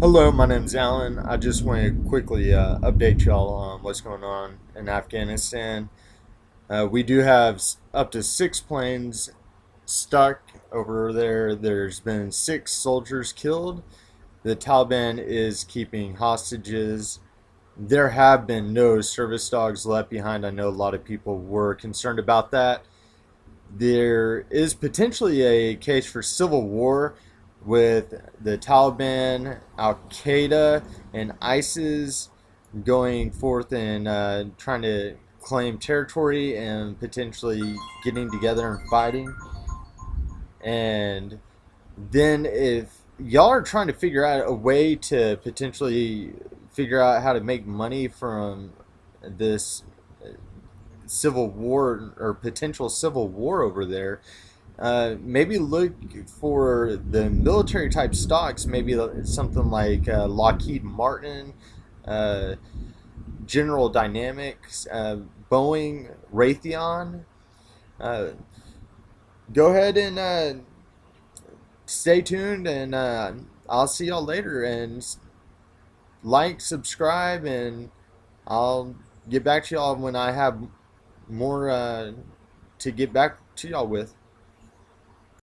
Hello, my name's Alan. I just want to quickly update y'all on what's going on in Afghanistan. We do have up to 6 planes stuck over there. There's been 6 soldiers killed. The Taliban is keeping hostages. There have been no service dogs left behind. I know a lot of people were concerned about that. There is potentially a case for civil war with the Taliban, Al Qaeda, and ISIS going forth and trying to claim territory and potentially getting together and fighting. And then, if y'all are trying to figure out a way to potentially figure out how to make money from this civil war or potential civil war over there, maybe look for the military type stocks, maybe something like Lockheed Martin, uh, General Dynamics, Boeing, Raytheon. Uh, Go ahead and stay tuned, and I'll see y'all later. And like, subscribe, and I'll get back to y'all when I have more to get back to y'all with.